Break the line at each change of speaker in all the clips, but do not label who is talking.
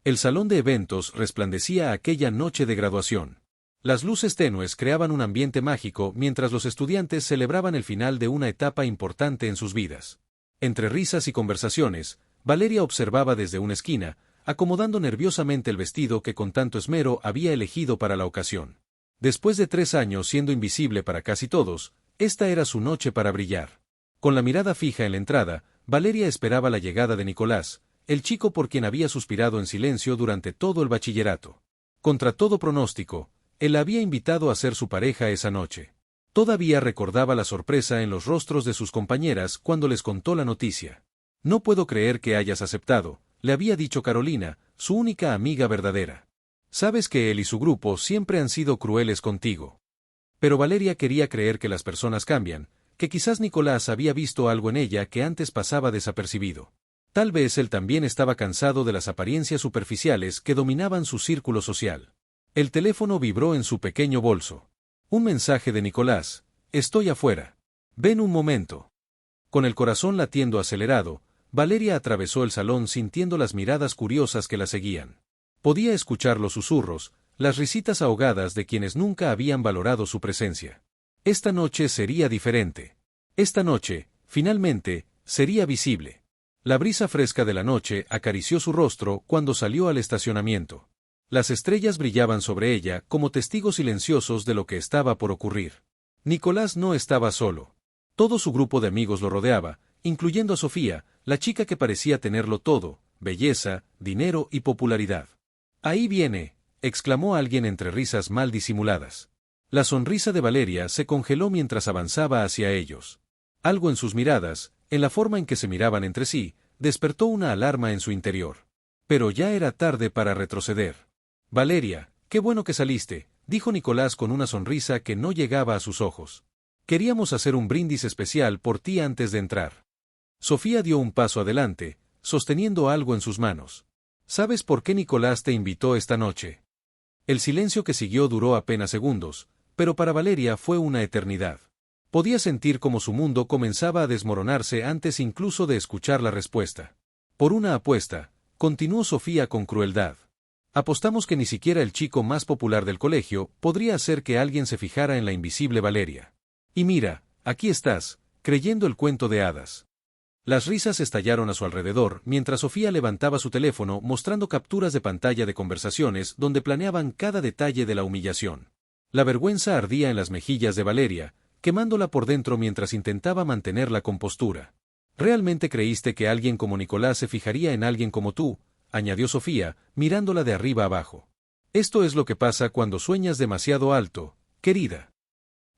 El salón de eventos resplandecía aquella noche de graduación. Las luces tenues creaban un ambiente mágico mientras los estudiantes celebraban el final de una etapa importante en sus vidas. Entre risas y conversaciones, Valeria observaba desde una esquina, acomodando nerviosamente el vestido que con tanto esmero había elegido para la ocasión. Después de 3 años siendo invisible para casi todos, esta era su noche para brillar. Con la mirada fija en la entrada, Valeria esperaba la llegada de Nicolás, el chico por quien había suspirado en silencio durante todo el bachillerato. Contra todo pronóstico, él la había invitado a ser su pareja esa noche. Todavía recordaba la sorpresa en los rostros de sus compañeras cuando les contó la noticia. «No puedo creer que hayas aceptado», le había dicho Carolina, su única amiga verdadera. «Sabes que él y su grupo siempre han sido crueles contigo». Pero Valeria quería creer que las personas cambian, que quizás Nicolás había visto algo en ella que antes pasaba desapercibido. Tal vez él también estaba cansado de las apariencias superficiales que dominaban su círculo social. El teléfono vibró en su pequeño bolso. Un mensaje de Nicolás: «Estoy afuera. Ven un momento». Con el corazón latiendo acelerado, Valeria atravesó el salón sintiendo las miradas curiosas que la seguían. Podía escuchar los susurros, las risitas ahogadas de quienes nunca habían valorado su presencia. Esta noche sería diferente. Esta noche, finalmente, sería visible. La brisa fresca de la noche acarició su rostro cuando salió al estacionamiento. Las estrellas brillaban sobre ella como testigos silenciosos de lo que estaba por ocurrir. Nicolás no estaba solo. Todo su grupo de amigos lo rodeaba, incluyendo a Sofía, la chica que parecía tenerlo todo: belleza, dinero y popularidad. «Ahí viene», exclamó alguien entre risas mal disimuladas. La sonrisa de Valeria se congeló mientras avanzaba hacia ellos. Algo en sus miradas, en la forma en que se miraban entre sí, despertó una alarma en su interior. Pero ya era tarde para retroceder. «Valeria, qué bueno que saliste», dijo Nicolás con una sonrisa que no llegaba a sus ojos. «Queríamos hacer un brindis especial por ti antes de entrar». Sofía dio un paso adelante, sosteniendo algo en sus manos. «¿Sabes por qué Nicolás te invitó esta noche?». El silencio que siguió duró apenas segundos, pero para Valeria fue una eternidad. Podía sentir cómo su mundo comenzaba a desmoronarse antes incluso de escuchar la respuesta. «Por una apuesta», continuó Sofía con crueldad. «Apostamos que ni siquiera el chico más popular del colegio podría hacer que alguien se fijara en la invisible Valeria. Y mira, aquí estás, creyendo el cuento de hadas». Las risas estallaron a su alrededor mientras Sofía levantaba su teléfono mostrando capturas de pantalla de conversaciones donde planeaban cada detalle de la humillación. La vergüenza ardía en las mejillas de Valeria, quemándola por dentro mientras intentaba mantener la compostura. «¿Realmente creíste que alguien como Nicolás se fijaría en alguien como tú?», añadió Sofía, mirándola de arriba abajo. «Esto es lo que pasa cuando sueñas demasiado alto, querida».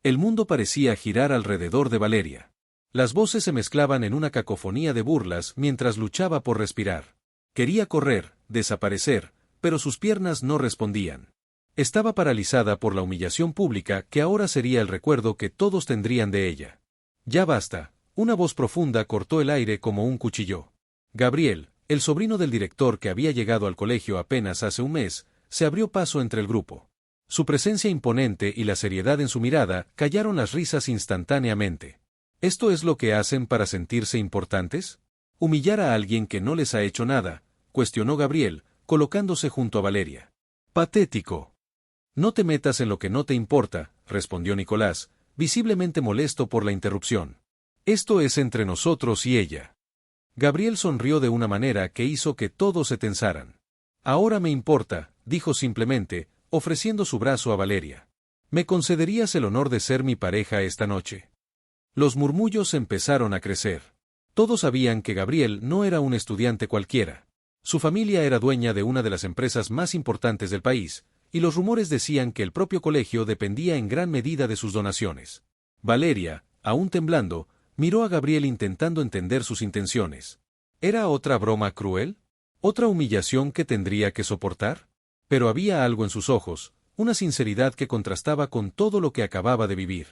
El mundo parecía girar alrededor de Valeria. Las voces se mezclaban en una cacofonía de burlas mientras luchaba por respirar. Quería correr, desaparecer, pero sus piernas no respondían. Estaba paralizada por la humillación pública que ahora sería el recuerdo que todos tendrían de ella. «Ya basta», una voz profunda cortó el aire como un cuchillo. Gabriel, el sobrino del director que había llegado al colegio apenas hace un mes, se abrió paso entre el grupo. Su presencia imponente y la seriedad en su mirada callaron las risas instantáneamente. ¿Esto es lo que hacen para sentirse importantes? ¿Humillar a alguien que no les ha hecho nada?, cuestionó Gabriel, colocándose junto a Valeria. «Patético». «No te metas en lo que no te importa», respondió Nicolás, visiblemente molesto por la interrupción. «Esto es entre nosotros y ella». Gabriel sonrió de una manera que hizo que todos se tensaran. «Ahora me importa», dijo simplemente, ofreciendo su brazo a Valeria. «¿Me concederías el honor de ser mi pareja esta noche?». Los murmullos empezaron a crecer. Todos sabían que Gabriel no era un estudiante cualquiera. Su familia era dueña de una de las empresas más importantes del país, y los rumores decían que el propio colegio dependía en gran medida de sus donaciones. Valeria, aún temblando, miró a Gabriel intentando entender sus intenciones. ¿Era otra broma cruel? ¿Otra humillación que tendría que soportar? Pero había algo en sus ojos, una sinceridad que contrastaba con todo lo que acababa de vivir.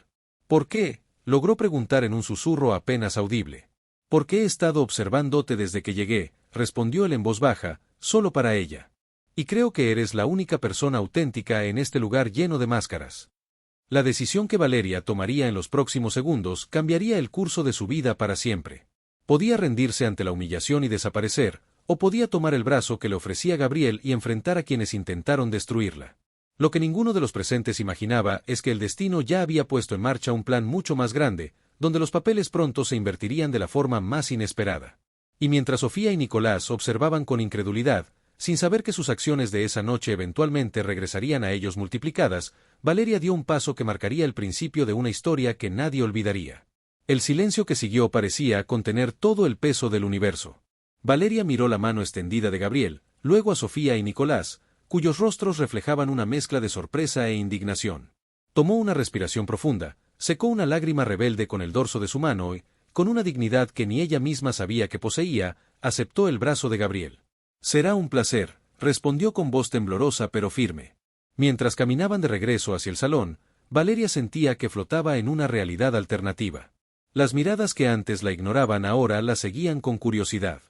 «¿Por qué?», logró preguntar en un susurro apenas audible. «Porque he estado observándote desde que llegué», respondió él en voz baja, solo para ella. «Y creo que eres la única persona auténtica en este lugar lleno de máscaras». La decisión que Valeria tomaría en los próximos segundos cambiaría el curso de su vida para siempre. Podía rendirse ante la humillación y desaparecer, O podía tomar el brazo que le ofrecía Gabriel y enfrentar a quienes intentaron destruirla. Lo que ninguno de los presentes imaginaba es que el destino ya había puesto en marcha un plan mucho más grande, donde los papeles pronto se invertirían de la forma más inesperada. Y mientras Sofía y Nicolás observaban con incredulidad, sin saber que sus acciones de esa noche eventualmente regresarían a ellos multiplicadas, Valeria dio un paso que marcaría el principio de una historia que nadie olvidaría. El silencio que siguió parecía contener todo el peso del universo. Valeria miró la mano extendida de Gabriel, luego a Sofía y Nicolás, cuyos rostros reflejaban una mezcla de sorpresa e indignación. Tomó una respiración profunda, secó una lágrima rebelde con el dorso de su mano y, con una dignidad que ni ella misma sabía que poseía, aceptó el brazo de Gabriel. «Será un placer», respondió con voz temblorosa pero firme. Mientras caminaban de regreso hacia el salón, Valeria sentía que flotaba en una realidad alternativa. Las miradas que antes la ignoraban ahora la seguían con curiosidad.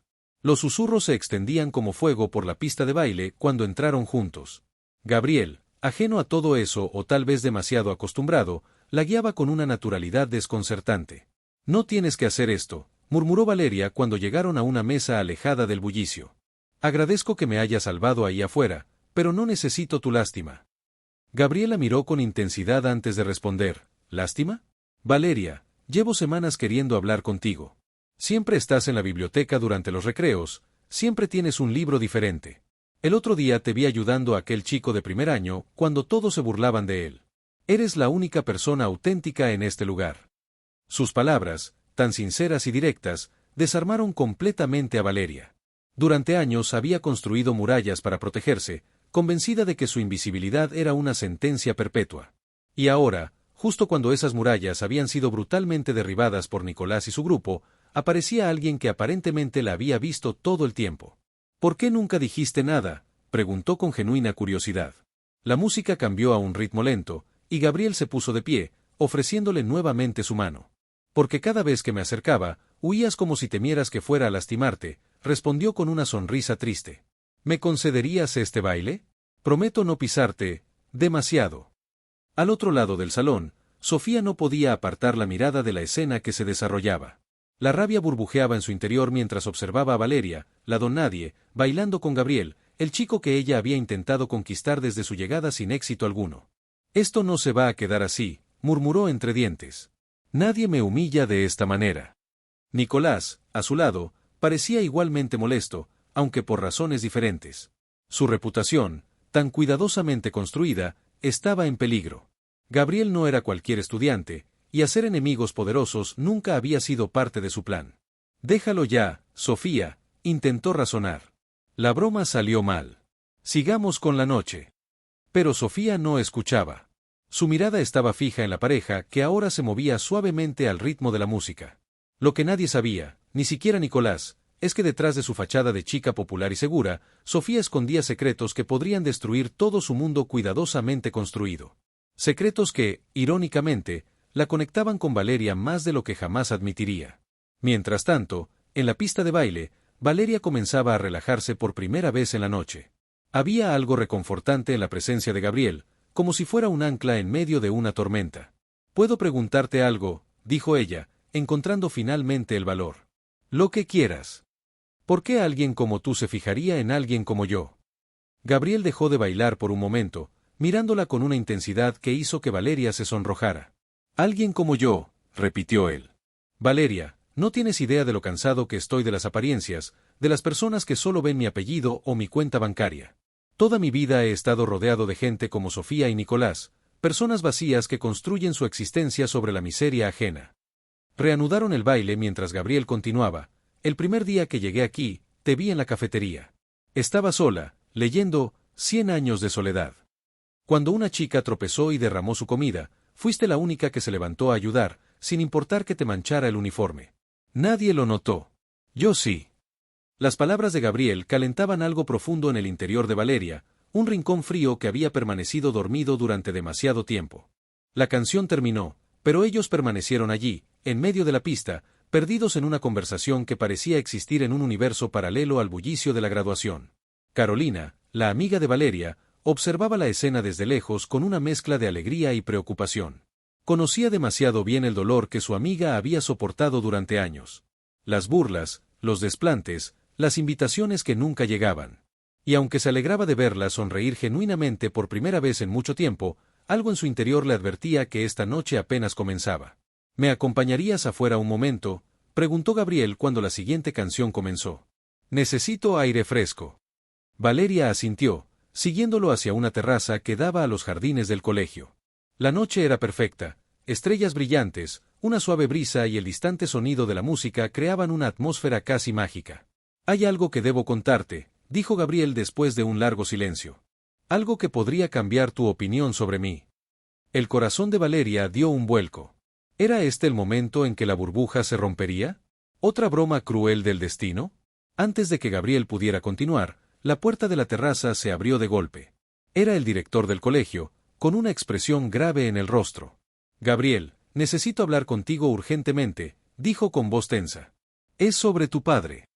Los susurros se extendían como fuego por la pista de baile cuando entraron juntos. Gabriel, ajeno a todo eso o tal vez demasiado acostumbrado, la guiaba con una naturalidad desconcertante. «No tienes que hacer esto», murmuró Valeria cuando llegaron a una mesa alejada del bullicio. «Agradezco que me hayas salvado ahí afuera, pero no necesito tu lástima». Gabriel la miró con intensidad antes de responder. «¿Lástima? Valeria, llevo semanas queriendo hablar contigo. Siempre estás en la biblioteca durante los recreos, siempre tienes un libro diferente. El otro día te vi ayudando a aquel chico de primer año cuando todos se burlaban de él. Eres la única persona auténtica en este lugar». Sus palabras, tan sinceras y directas, desarmaron completamente a Valeria. Durante años había construido murallas para protegerse, convencida de que su invisibilidad era una sentencia perpetua. Y ahora, justo cuando esas murallas habían sido brutalmente derribadas por Nicolás y su grupo, aparecía alguien que aparentemente la había visto todo el tiempo. «¿Por qué nunca dijiste nada?», preguntó con genuina curiosidad. La música cambió a un ritmo lento, y Gabriel se puso de pie, ofreciéndole nuevamente su mano. «Porque cada vez que me acercaba, huías como si temieras que fuera a lastimarte», respondió con una sonrisa triste. «¿Me concederías este baile? Prometo no pisarte demasiado». Al otro lado del salón, Sofía no podía apartar la mirada de la escena que se desarrollaba. La rabia burbujeaba en su interior mientras observaba a Valeria, la don nadie, bailando con Gabriel, el chico que ella había intentado conquistar desde su llegada sin éxito alguno. «Esto no se va a quedar así», murmuró entre dientes. «Nadie me humilla de esta manera». Nicolás, a su lado, parecía igualmente molesto, aunque por razones diferentes. Su reputación, tan cuidadosamente construida, estaba en peligro. Gabriel no era cualquier estudiante, y hacer enemigos poderosos nunca había sido parte de su plan. «Déjalo ya, Sofía», intentó razonar. «La broma salió mal. Sigamos con la noche». Pero Sofía no escuchaba. Su mirada estaba fija en la pareja que ahora se movía suavemente al ritmo de la música. Lo que nadie sabía, ni siquiera Nicolás, es que detrás de su fachada de chica popular y segura, Sofía escondía secretos que podrían destruir todo su mundo cuidadosamente construido. Secretos que, irónicamente, la conectaban con Valeria más de lo que jamás admitiría. Mientras tanto, en la pista de baile, Valeria comenzaba a relajarse por primera vez en la noche. Había algo reconfortante en la presencia de Gabriel, como si fuera un ancla en medio de una tormenta. «¿Puedo preguntarte algo?», dijo ella, encontrando finalmente el valor. «Lo que quieras». «¿Por qué alguien como tú se fijaría en alguien como yo?». Gabriel dejó de bailar por un momento, mirándola con una intensidad que hizo que Valeria se sonrojara. «Alguien como yo», repitió él. «Valeria, no tienes idea de lo cansado que estoy de las apariencias, de las personas que solo ven mi apellido o mi cuenta bancaria. Toda mi vida he estado rodeado de gente como Sofía y Nicolás, personas vacías que construyen su existencia sobre la miseria ajena». Reanudaron el baile mientras Gabriel continuaba. «El primer día que llegué aquí, te vi en la cafetería. Estaba sola, leyendo 100 años de soledad. Cuando una chica tropezó y derramó su comida, fuiste la única que se levantó a ayudar, sin importar que te manchara el uniforme. Nadie lo notó. Yo sí». Las palabras de Gabriel calentaban algo profundo en el interior de Valeria, un rincón frío que había permanecido dormido durante demasiado tiempo. La canción terminó, pero ellos permanecieron allí, en medio de la pista, perdidos en una conversación que parecía existir en un universo paralelo al bullicio de la graduación. Carolina, la amiga de Valeria, observaba la escena desde lejos con una mezcla de alegría y preocupación. Conocía demasiado bien el dolor que su amiga había soportado durante años. Las burlas, los desplantes, las invitaciones que nunca llegaban. Y aunque se alegraba de verla sonreír genuinamente por primera vez en mucho tiempo, algo en su interior le advertía que esta noche apenas comenzaba. ¿Me acompañarías afuera un momento?, preguntó Gabriel cuando la siguiente canción comenzó. Necesito aire fresco. Valeria asintió, siguiéndolo hacia una terraza que daba a los jardines del colegio. La noche era perfecta, estrellas brillantes, una suave brisa y el distante sonido de la música creaban una atmósfera casi mágica. Hay algo que debo contarte, dijo Gabriel después de un largo silencio. Algo que podría cambiar tu opinión sobre mí. El corazón de Valeria dio un vuelco. ¿Era este el momento en que la burbuja se rompería? ¿Otra broma cruel del destino? Antes de que Gabriel pudiera continuar, la puerta de la terraza se abrió de golpe. Era el director del colegio, con una expresión grave en el rostro. Gabriel, necesito hablar contigo urgentemente, dijo con voz tensa. Es sobre tu padre.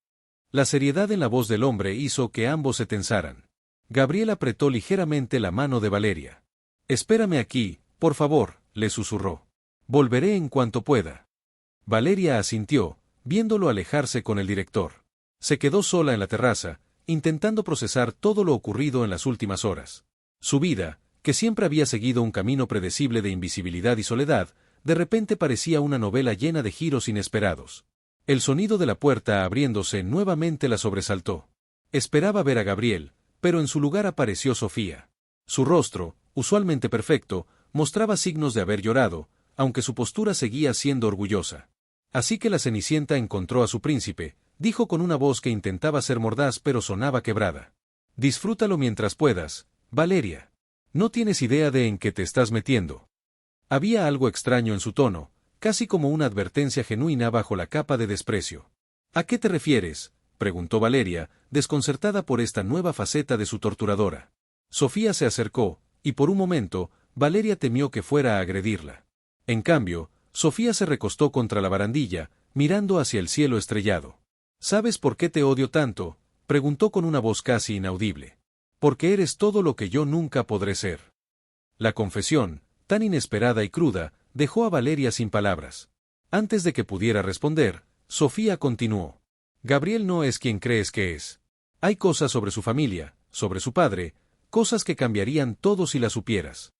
La seriedad en la voz del hombre hizo que ambos se tensaran. Gabriel apretó ligeramente la mano de Valeria. Espérame aquí, por favor, le susurró. Volveré en cuanto pueda. Valeria asintió, viéndolo alejarse con el director. Se quedó sola en la terraza, intentando procesar todo lo ocurrido en las últimas horas. Su vida, que siempre había seguido un camino predecible de invisibilidad y soledad, de repente parecía una novela llena de giros inesperados. El sonido de la puerta abriéndose nuevamente la sobresaltó. Esperaba ver a Gabriel, pero en su lugar apareció Sofía. Su rostro, usualmente perfecto, mostraba signos de haber llorado, aunque su postura seguía siendo orgullosa. Así que la Cenicienta encontró a su príncipe, dijo con una voz que intentaba ser mordaz pero sonaba quebrada. Disfrútalo mientras puedas, Valeria. No tienes idea de en qué te estás metiendo. Había algo extraño en su tono, casi como una advertencia genuina bajo la capa de desprecio. ¿A qué te refieres?, preguntó Valeria, desconcertada por esta nueva faceta de su torturadora. Sofía se acercó, y por un momento, Valeria temió que fuera a agredirla. En cambio, Sofía se recostó contra la barandilla, mirando hacia el cielo estrellado. ¿Sabes por qué te odio tanto?, preguntó con una voz casi inaudible. Porque eres todo lo que yo nunca podré ser. La confesión, tan inesperada y cruda, dejó a Valeria sin palabras. Antes de que pudiera responder, Sofía continuó. Gabriel no es quien crees que es. Hay cosas sobre su familia, sobre su padre, cosas que cambiarían todo si las supieras.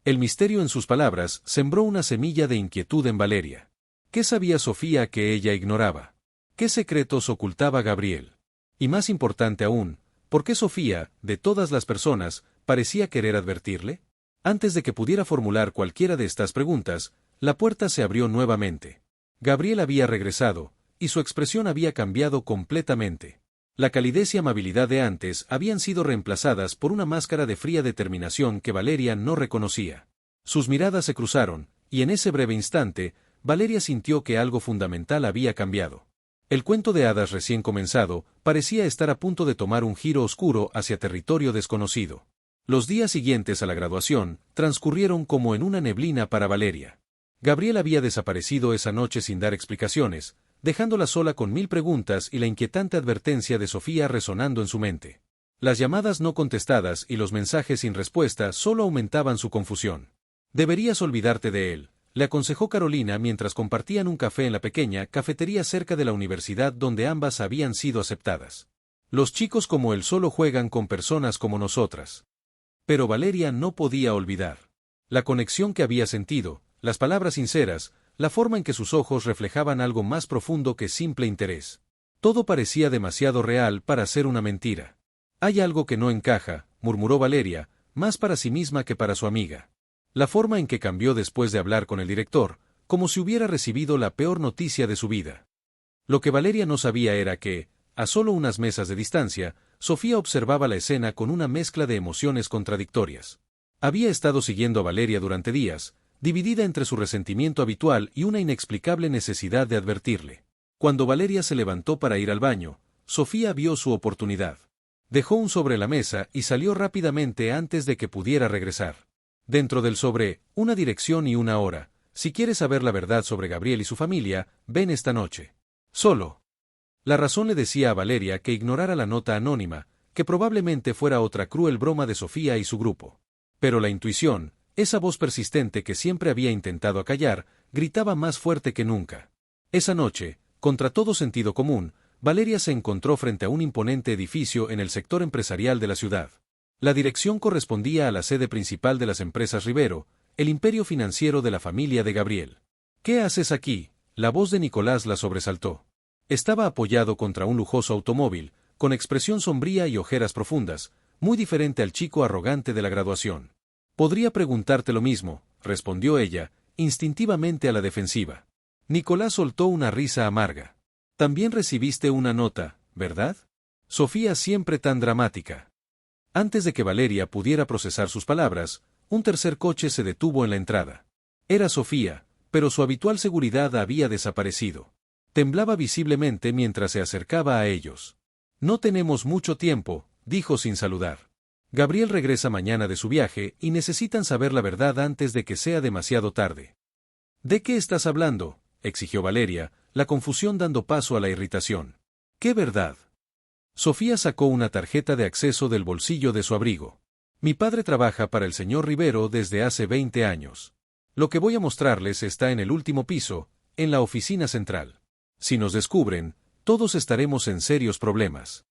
El misterio en sus palabras sembró una semilla de inquietud en Valeria. ¿Qué sabía Sofía que ella ignoraba? ¿Qué secretos ocultaba Gabriel? Y más importante aún, ¿por qué Sofía, de todas las personas, parecía querer advertirle? Antes de que pudiera formular cualquiera de estas preguntas, la puerta se abrió nuevamente. Gabriel había regresado, y su expresión había cambiado completamente. La calidez y amabilidad de antes habían sido reemplazadas por una máscara de fría determinación que Valeria no reconocía. Sus miradas se cruzaron, y en ese breve instante, Valeria sintió que algo fundamental había cambiado. El cuento de hadas recién comenzado parecía estar a punto de tomar un giro oscuro hacia territorio desconocido. Los días siguientes a la graduación transcurrieron como en una neblina para Valeria. Gabriel había desaparecido esa noche sin dar explicaciones, dejándola sola con 1000 preguntas y la inquietante advertencia de Sofía resonando en su mente. Las llamadas no contestadas y los mensajes sin respuesta solo aumentaban su confusión. Deberías olvidarte de él, le aconsejó Carolina mientras compartían un café en la pequeña cafetería cerca de la universidad donde ambas habían sido aceptadas. Los chicos como él solo juegan con personas como nosotras. Pero Valeria no podía olvidar. La conexión que había sentido, las palabras sinceras, la forma en que sus ojos reflejaban algo más profundo que simple interés. Todo parecía demasiado real para ser una mentira. Hay algo que no encaja, murmuró Valeria, más para sí misma que para su amiga. La forma en que cambió después de hablar con el director, como si hubiera recibido la peor noticia de su vida. Lo que Valeria no sabía era que, a solo unas mesas de distancia, Sofía observaba la escena con una mezcla de emociones contradictorias. Había estado siguiendo a Valeria durante días, dividida entre su resentimiento habitual y una inexplicable necesidad de advertirle. Cuando Valeria se levantó para ir al baño, Sofía vio su oportunidad. Dejó un sobre en la mesa y salió rápidamente antes de que pudiera regresar. Dentro del sobre, una dirección y una hora. Si quieres saber la verdad sobre Gabriel y su familia, ven esta noche. Solo. La razón le decía a Valeria que ignorara la nota anónima, que probablemente fuera otra cruel broma de Sofía y su grupo. Pero la intuición, esa voz persistente que siempre había intentado acallar, gritaba más fuerte que nunca. Esa noche, contra todo sentido común, Valeria se encontró frente a un imponente edificio en el sector empresarial de la ciudad. La dirección correspondía a la sede principal de las empresas Rivero, el imperio financiero de la familia de Gabriel. ¿Qué haces aquí? La voz de Nicolás la sobresaltó. Estaba apoyado contra un lujoso automóvil, con expresión sombría y ojeras profundas, muy diferente al chico arrogante de la graduación. Podría preguntarte lo mismo, respondió ella, instintivamente a la defensiva. Nicolás soltó una risa amarga. También recibiste una nota, ¿verdad? Sofía siempre tan dramática. Antes de que Valeria pudiera procesar sus palabras, un tercer coche se detuvo en la entrada. Era Sofía, pero su habitual seguridad había desaparecido. Temblaba visiblemente mientras se acercaba a ellos. No tenemos mucho tiempo, dijo sin saludar. Gabriel regresa mañana de su viaje y necesitan saber la verdad antes de que sea demasiado tarde. ¿De qué estás hablando?, exigió Valeria, la confusión dando paso a la irritación. ¿Qué verdad? Sofía sacó una tarjeta de acceso del bolsillo de su abrigo. Mi padre trabaja para el señor Rivero desde hace 20 años. Lo que voy a mostrarles está en el último piso, en la oficina central. Si nos descubren, todos estaremos en serios problemas.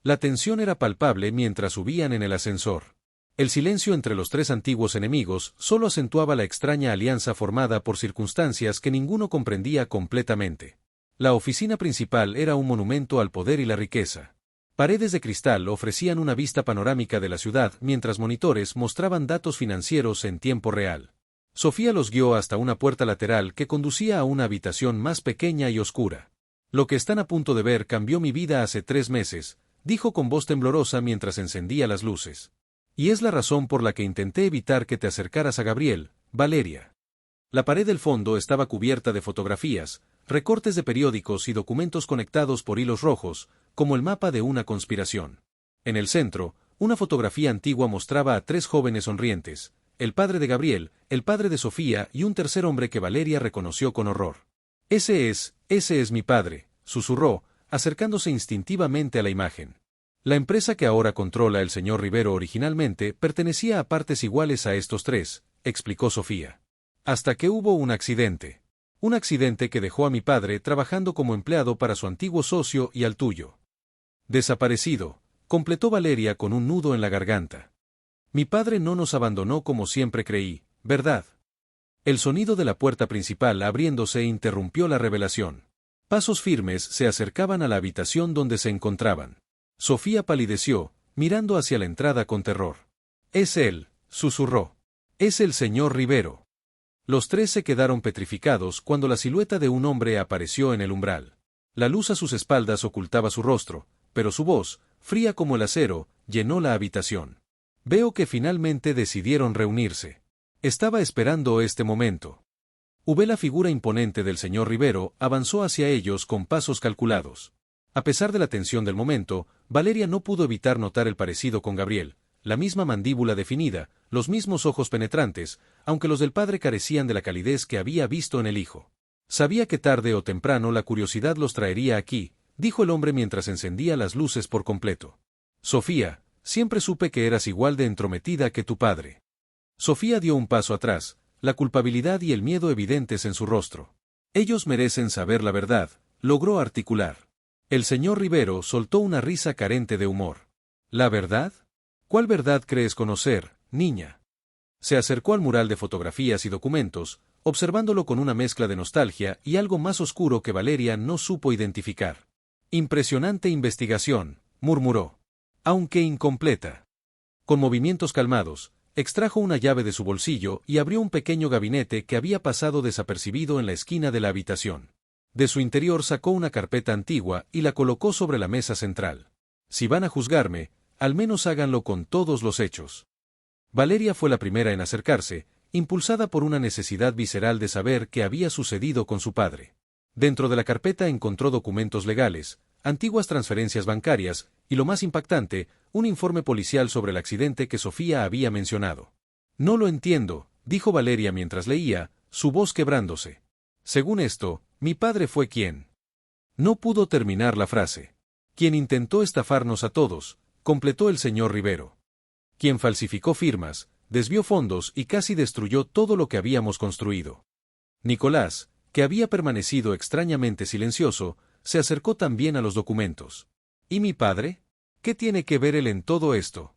La tensión era palpable mientras subían en el ascensor. El silencio entre los tres antiguos enemigos solo acentuaba la extraña alianza formada por circunstancias que ninguno comprendía completamente. La oficina principal era un monumento al poder y la riqueza. Paredes de cristal ofrecían una vista panorámica de la ciudad mientras monitores mostraban datos financieros en tiempo real. Sofía los guió hasta una puerta lateral que conducía a una habitación más pequeña y oscura. Lo que están a punto de ver cambió mi vida hace 3 meses, dijo con voz temblorosa mientras encendía las luces. Y es la razón por la que intenté evitar que te acercaras a Gabriel, Valeria. La pared del fondo estaba cubierta de fotografías, recortes de periódicos y documentos conectados por hilos rojos, como el mapa de una conspiración. En el centro, una fotografía antigua mostraba a 3 jóvenes sonrientes, el padre de Gabriel, el padre de Sofía y un tercer hombre que Valeria reconoció con horror. Ese es mi padre, susurró, acercándose instintivamente a la imagen. La empresa que ahora controla el señor Rivero originalmente pertenecía a partes iguales a estos 3, explicó Sofía. Hasta que hubo un accidente. Un accidente que dejó a mi padre trabajando como empleado para su antiguo socio y al tuyo. Desaparecido, completó Valeria con un nudo en la garganta. Mi padre no nos abandonó como siempre creí, ¿verdad? El sonido de la puerta principal abriéndose interrumpió la revelación. Pasos firmes se acercaban a la habitación donde se encontraban. Sofía palideció, mirando hacia la entrada con terror. Es él, susurró. Es el señor Rivero. Los 3 se quedaron petrificados cuando la silueta de un hombre apareció en el umbral. La luz a sus espaldas ocultaba su rostro, pero su voz, fría como el acero, llenó la habitación. Veo que finalmente decidieron reunirse. Estaba esperando este momento. La figura imponente del señor Rivero avanzó hacia ellos con pasos calculados. A pesar de la tensión del momento, Valeria no pudo evitar notar el parecido con Gabriel, la misma mandíbula definida, los mismos ojos penetrantes, aunque los del padre carecían de la calidez que había visto en el hijo. Sabía que tarde o temprano la curiosidad los traería aquí, dijo el hombre mientras encendía las luces por completo. Sofía, siempre supe que eras igual de entrometida que tu padre. Sofía dio un paso atrás, la culpabilidad y el miedo evidentes en su rostro. Ellos merecen saber la verdad, logró articular. El señor Rivero soltó una risa carente de humor. ¿La verdad? ¿Cuál verdad crees conocer, niña? Se acercó al mural de fotografías y documentos, observándolo con una mezcla de nostalgia y algo más oscuro que Valeria no supo identificar. Impresionante investigación, murmuró. Aunque incompleta. Con movimientos calmados, extrajo una llave de su bolsillo y abrió un pequeño gabinete que había pasado desapercibido en la esquina de la habitación. De su interior sacó una carpeta antigua y la colocó sobre la mesa central. Si van a juzgarme, al menos háganlo con todos los hechos. Valeria fue la primera en acercarse, impulsada por una necesidad visceral de saber qué había sucedido con su padre. Dentro de la carpeta encontró documentos legales, antiguas transferencias bancarias, y lo más impactante, un informe policial sobre el accidente que Sofía había mencionado. No lo entiendo, dijo Valeria mientras leía, su voz quebrándose. Según esto, mi padre fue quien. No pudo terminar la frase. Quien intentó estafarnos a todos, completó el señor Rivero. Quien falsificó firmas, desvió fondos y casi destruyó todo lo que habíamos construido. Nicolás, que había permanecido extrañamente silencioso, se acercó también a los documentos. ¿Y mi padre? ¿Qué tiene que ver él en todo esto?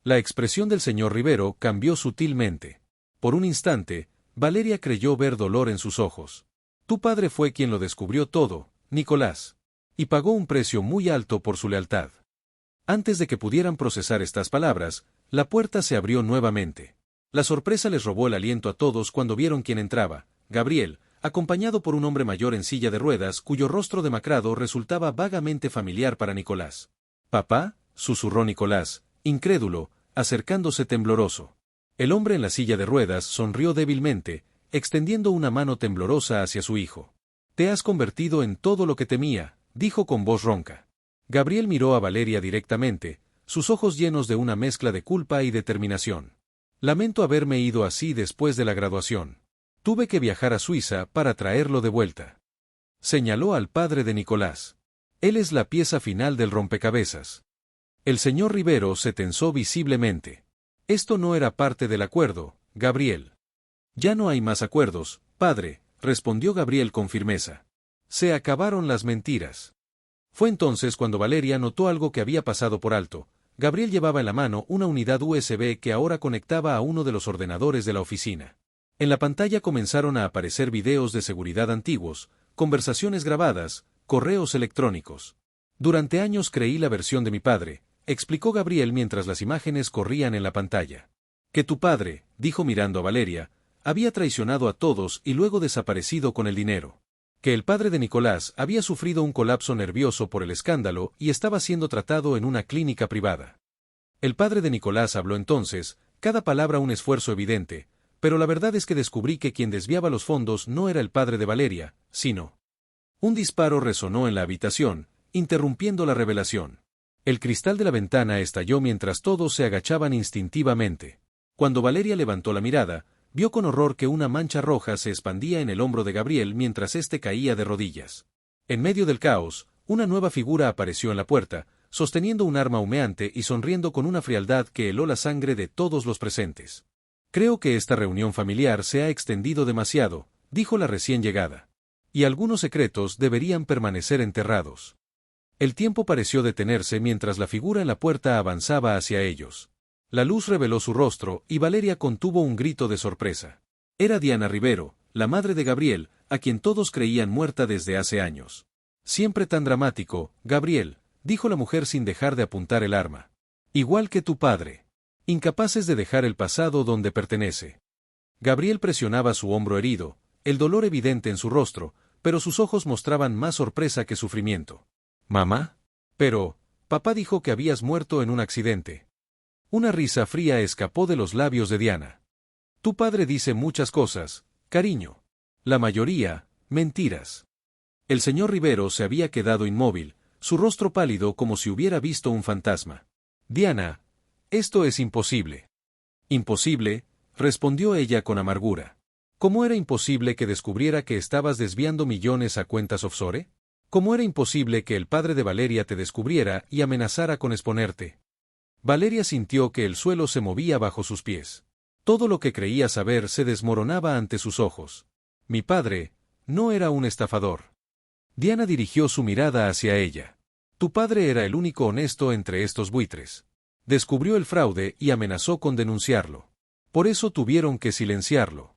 La expresión del señor Rivero cambió sutilmente. Por un instante, Valeria creyó ver dolor en sus ojos. Tu padre fue quien lo descubrió todo, Nicolás. Y pagó un precio muy alto por su lealtad. Antes de que pudieran procesar estas palabras, la puerta se abrió nuevamente. La sorpresa les robó el aliento a todos cuando vieron quién entraba, Gabriel, acompañado por un hombre mayor en silla de ruedas cuyo rostro demacrado resultaba vagamente familiar para Nicolás. «¿Papá?», susurró Nicolás, incrédulo, acercándose tembloroso. El hombre en la silla de ruedas sonrió débilmente, extendiendo una mano temblorosa hacia su hijo. «Te has convertido en todo lo que temía», dijo con voz ronca. Gabriel miró a Valeria directamente, sus ojos llenos de una mezcla de culpa y determinación. «Lamento haberme ido así después de la graduación. Tuve que viajar a Suiza para traerlo de vuelta». Señaló al padre de Nicolás. «Él es la pieza final del rompecabezas». El señor Rivero se tensó visiblemente. «Esto no era parte del acuerdo, Gabriel». «Ya no hay más acuerdos, padre», respondió Gabriel con firmeza. «Se acabaron las mentiras». Fue entonces cuando Valeria notó algo que había pasado por alto. Gabriel llevaba en la mano una unidad USB que ahora conectaba a uno de los ordenadores de la oficina. En la pantalla comenzaron a aparecer videos de seguridad antiguos, conversaciones grabadas, correos electrónicos. «Durante años creí la versión de mi padre», explicó Gabriel mientras las imágenes corrían en la pantalla. «Que tu padre», dijo mirando a Valeria, «había traicionado a todos y luego desaparecido con el dinero. Que el padre de Nicolás había sufrido un colapso nervioso por el escándalo y estaba siendo tratado en una clínica privada». El padre de Nicolás habló entonces, cada palabra un esfuerzo evidente, pero la verdad es que descubrí que quien desviaba los fondos no era el padre de Valeria, sino... Un disparo resonó en la habitación, interrumpiendo la revelación. El cristal de la ventana estalló mientras todos se agachaban instintivamente. Cuando Valeria levantó la mirada, vio con horror que una mancha roja se expandía en el hombro de Gabriel mientras éste caía de rodillas. En medio del caos, una nueva figura apareció en la puerta, sosteniendo un arma humeante y sonriendo con una frialdad que heló la sangre de todos los presentes. «Creo que esta reunión familiar se ha extendido demasiado», dijo la recién llegada. «Y algunos secretos deberían permanecer enterrados». El tiempo pareció detenerse mientras la figura en la puerta avanzaba hacia ellos. La luz reveló su rostro y Valeria contuvo un grito de sorpresa. Era Diana Rivero, la madre de Gabriel, a quien todos creían muerta desde hace años. «Siempre tan dramático, Gabriel», dijo la mujer sin dejar de apuntar el arma. «Igual que tu padre. Incapaces de dejar el pasado donde pertenece». Gabriel presionaba su hombro herido, el dolor evidente en su rostro, pero sus ojos mostraban más sorpresa que sufrimiento. «¿Mamá? Pero, papá dijo que habías muerto en un accidente». Una risa fría escapó de los labios de Diana. «Tu padre dice muchas cosas, cariño. La mayoría, mentiras». El señor Rivero se había quedado inmóvil, su rostro pálido como si hubiera visto un fantasma. «Diana, esto es imposible». «¿Imposible?», respondió ella con amargura. «¿Cómo era imposible que descubriera que estabas desviando millones a cuentas offshore? ¿Cómo era imposible que el padre de Valeria te descubriera y amenazara con exponerte?» Valeria sintió que el suelo se movía bajo sus pies. Todo lo que creía saber se desmoronaba ante sus ojos. «Mi padre no era un estafador». Diana dirigió su mirada hacia ella. «Tu padre era el único honesto entre estos buitres. Descubrió el fraude y amenazó con denunciarlo. Por eso tuvieron que silenciarlo».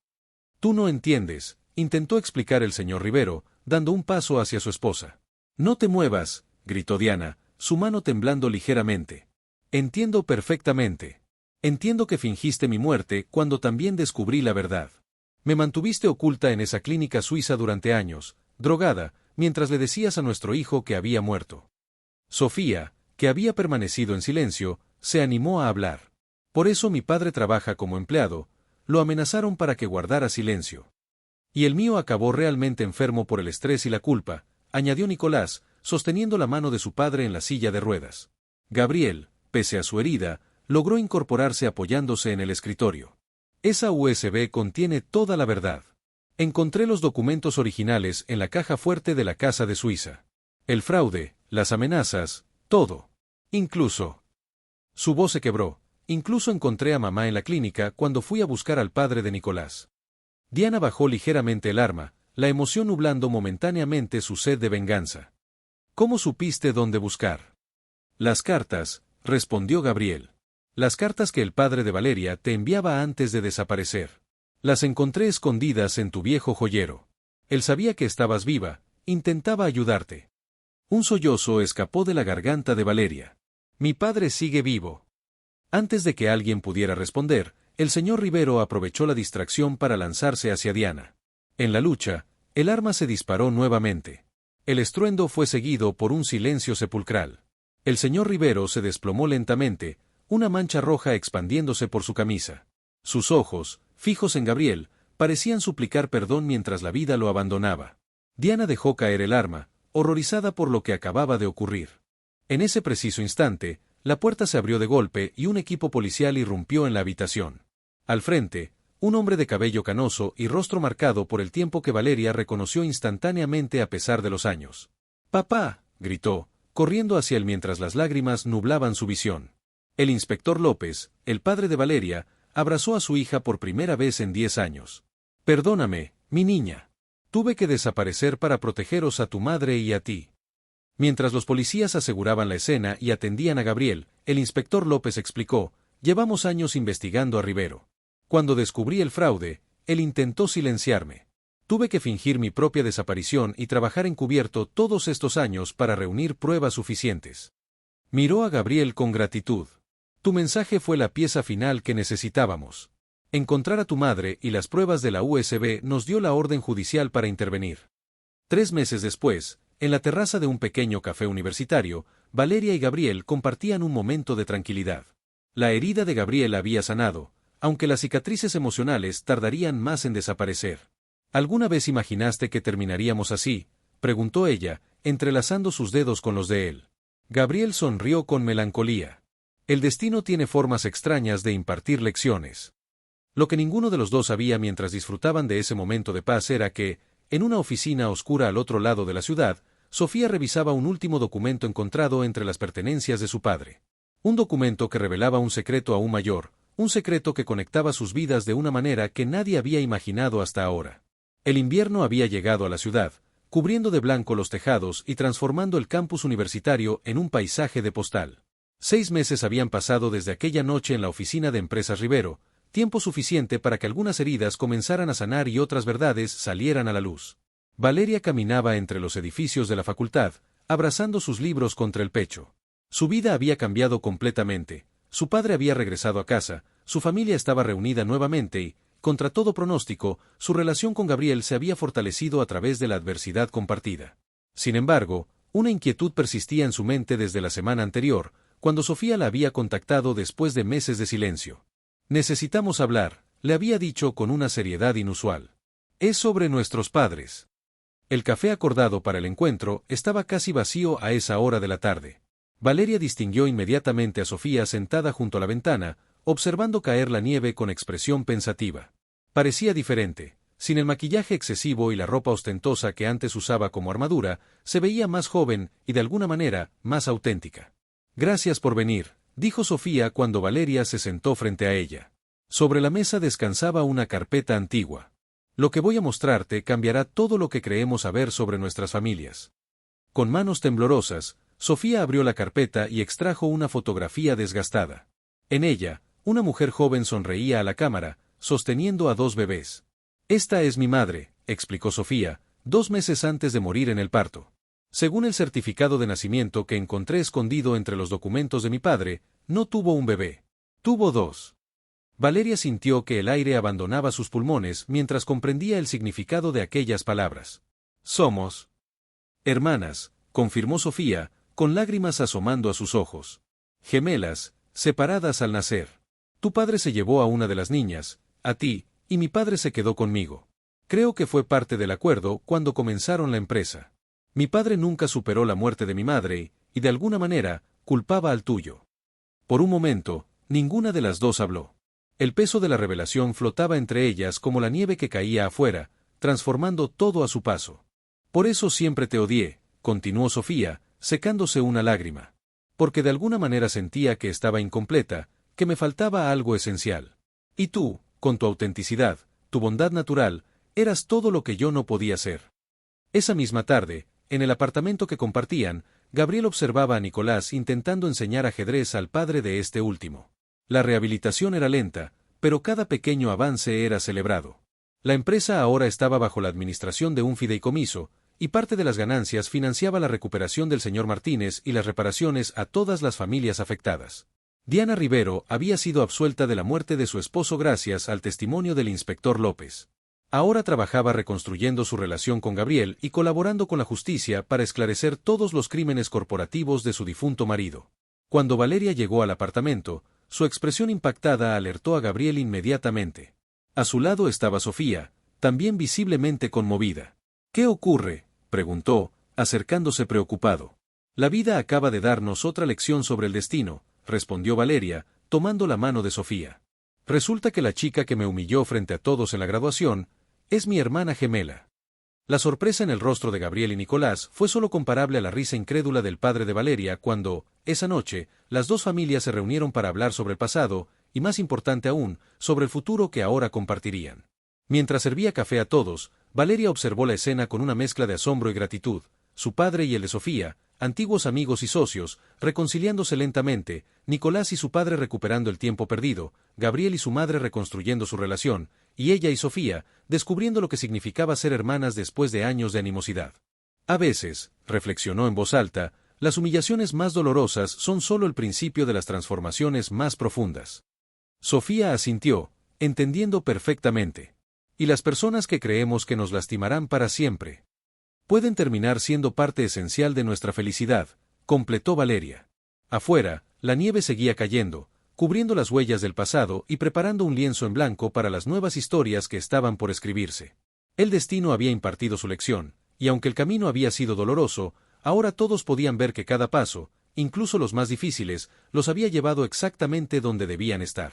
«Tú no entiendes», intentó explicar el señor Rivero, dando un paso hacia su esposa. «No te muevas», gritó Diana, su mano temblando ligeramente. «Entiendo perfectamente. Entiendo que fingiste mi muerte cuando también descubrí la verdad. Me mantuviste oculta en esa clínica suiza durante años, drogada, mientras le decías a nuestro hijo que había muerto». Sofía, que había permanecido en silencio, se animó a hablar. «Por eso mi padre trabaja como empleado, lo amenazaron para que guardara silencio. Y el mío acabó realmente enfermo por el estrés y la culpa», añadió Nicolás, sosteniendo la mano de su padre en la silla de ruedas. Gabriel, pese a su herida, logró incorporarse apoyándose en el escritorio. «Esa USB contiene toda la verdad. Encontré los documentos originales en la caja fuerte de la casa de Suiza. El fraude, las amenazas, todo. Incluso». Su voz se quebró. «Incluso encontré a mamá en la clínica cuando fui a buscar al padre de Nicolás». Diana bajó ligeramente el arma, la emoción nublando momentáneamente su sed de venganza. ¿Cómo supiste dónde buscar? Las cartas, respondió Gabriel. Las cartas que el padre de Valeria te enviaba antes de desaparecer. Las encontré escondidas en tu viejo joyero. Él sabía que estabas viva, intentaba ayudarte. Un sollozo escapó de la garganta de Valeria. Mi padre sigue vivo. Antes de que alguien pudiera responder, el señor Rivero aprovechó la distracción para lanzarse hacia Diana. En la lucha, el arma se disparó nuevamente. El estruendo fue seguido por un silencio sepulcral. El señor Rivero se desplomó lentamente, una mancha roja expandiéndose por su camisa. Sus ojos, fijos en Gabriel, parecían suplicar perdón mientras la vida lo abandonaba. Diana dejó caer el arma, horrorizada por lo que acababa de ocurrir. En ese preciso instante, la puerta se abrió de golpe y un equipo policial irrumpió en la habitación. Al frente, un hombre de cabello canoso y rostro marcado por el tiempo que Valeria reconoció instantáneamente a pesar de los años. «¡Papá!», gritó, corriendo hacia él mientras las lágrimas nublaban su visión. El inspector López, el padre de Valeria, abrazó a su hija por primera vez en 10 años. «Perdóname, mi niña. Tuve que desaparecer para protegeros a tu madre y a ti». Mientras los policías aseguraban la escena y atendían a Gabriel, el inspector López explicó: «Llevamos años investigando a Rivero. Cuando descubrí el fraude, él intentó silenciarme. Tuve que fingir mi propia desaparición y trabajar encubierto todos estos años para reunir pruebas suficientes». Miró a Gabriel con gratitud. «Tu mensaje fue la pieza final que necesitábamos. Encontrar a tu madre y las pruebas de la USB nos dio la orden judicial para intervenir». 3 meses después, en la terraza de un pequeño café universitario, Valeria y Gabriel compartían un momento de tranquilidad. La herida de Gabriel había sanado, aunque las cicatrices emocionales tardarían más en desaparecer. «¿Alguna vez imaginaste que terminaríamos así?», preguntó ella, entrelazando sus dedos con los de él. Gabriel sonrió con melancolía. «El destino tiene formas extrañas de impartir lecciones». Lo que ninguno de los dos sabía mientras disfrutaban de ese momento de paz era que, en una oficina oscura al otro lado de la ciudad, Sofía revisaba un último documento encontrado entre las pertenencias de su padre. Un documento que revelaba un secreto aún mayor, un secreto que conectaba sus vidas de una manera que nadie había imaginado hasta ahora. El invierno había llegado a la ciudad, cubriendo de blanco los tejados y transformando el campus universitario en un paisaje de postal. 6 meses habían pasado desde aquella noche en la oficina de Empresas Rivero, tiempo suficiente para que algunas heridas comenzaran a sanar y otras verdades salieran a la luz. Valeria caminaba entre los edificios de la facultad, abrazando sus libros contra el pecho. Su vida había cambiado completamente, su padre había regresado a casa, su familia estaba reunida nuevamente y, contra todo pronóstico, su relación con Gabriel se había fortalecido a través de la adversidad compartida. Sin embargo, una inquietud persistía en su mente desde la semana anterior, cuando Sofía la había contactado después de meses de silencio. «Necesitamos hablar», le había dicho con una seriedad inusual. «Es sobre nuestros padres». El café acordado para el encuentro estaba casi vacío a esa hora de la tarde. Valeria distinguió inmediatamente a Sofía sentada junto a la ventana, observando caer la nieve con expresión pensativa. Parecía diferente. Sin el maquillaje excesivo y la ropa ostentosa que antes usaba como armadura, se veía más joven y de alguna manera más auténtica. «Gracias por venir», dijo Sofía cuando Valeria se sentó frente a ella. Sobre la mesa descansaba una carpeta antigua. «Lo que voy a mostrarte cambiará todo lo que creemos saber sobre nuestras familias». Con manos temblorosas, Sofía abrió la carpeta y extrajo una fotografía desgastada. En ella, una mujer joven sonreía a la cámara, sosteniendo a 2 bebés. «Esta es mi madre», explicó Sofía, 2 meses antes de morir en el parto. «Según el certificado de nacimiento que encontré escondido entre los documentos de mi padre, no tuvo un bebé. Tuvo 2». Valeria sintió que el aire abandonaba sus pulmones mientras comprendía el significado de aquellas palabras. «Somos hermanas», confirmó Sofía, con lágrimas asomando a sus ojos. «Gemelas, separadas al nacer. Tu padre se llevó a una de las niñas, a ti, y mi padre se quedó conmigo. Creo que fue parte del acuerdo cuando comenzaron la empresa. Mi padre nunca superó la muerte de mi madre y, de alguna manera, culpaba al tuyo». Por un momento, ninguna de las dos habló. El peso de la revelación flotaba entre ellas como la nieve que caía afuera, transformando todo a su paso. «Por eso siempre te odié», continuó Sofía, secándose una lágrima. «Porque de alguna manera sentía que estaba incompleta, que me faltaba algo esencial. Y tú, con tu autenticidad, tu bondad natural, eras todo lo que yo no podía ser». Esa misma tarde, En el apartamento que compartían, Gabriel observaba a Nicolás intentando enseñar ajedrez al padre de este último. La rehabilitación era lenta, pero cada pequeño avance era celebrado. La empresa ahora estaba bajo la administración de un fideicomiso, y parte de las ganancias financiaba la recuperación del señor Martínez y las reparaciones a todas las familias afectadas. Diana Rivero había sido absuelta de la muerte de su esposo gracias al testimonio del inspector López. Ahora trabajaba reconstruyendo su relación con Gabriel y colaborando con la justicia para esclarecer todos los crímenes corporativos de su difunto marido. Cuando Valeria llegó al apartamento, su expresión impactada alertó a Gabriel inmediatamente. A su lado estaba Sofía, también visiblemente conmovida. «¿Qué ocurre?», preguntó, acercándose preocupado. «La vida acaba de darnos otra lección sobre el destino», respondió Valeria, tomando la mano de Sofía. «Resulta que la chica que me humilló frente a todos en la graduación es mi hermana gemela». La sorpresa en el rostro de Gabriel y Nicolás fue solo comparable a la risa incrédula del padre de Valeria cuando, esa noche, las dos familias se reunieron para hablar sobre el pasado, y más importante aún, sobre el futuro que ahora compartirían. Mientras servía café a todos, Valeria observó la escena con una mezcla de asombro y gratitud. Su padre y el de Sofía, antiguos amigos y socios, reconciliándose lentamente, Nicolás y su padre recuperando el tiempo perdido, Gabriel y su madre reconstruyendo su relación, y ella y Sofía, descubriendo lo que significaba ser hermanas después de años de animosidad. A veces, reflexionó en voz alta, las humillaciones más dolorosas son solo el principio de las transformaciones más profundas. Sofía asintió, entendiendo perfectamente. Y las personas que creemos que nos lastimarán para siempre pueden terminar siendo parte esencial de nuestra felicidad, completó Valeria. Afuera, la nieve seguía cayendo, cubriendo las huellas del pasado y preparando un lienzo en blanco para las nuevas historias que estaban por escribirse. El destino había impartido su lección, y aunque el camino había sido doloroso, ahora todos podían ver que cada paso, incluso los más difíciles, los había llevado exactamente donde debían estar.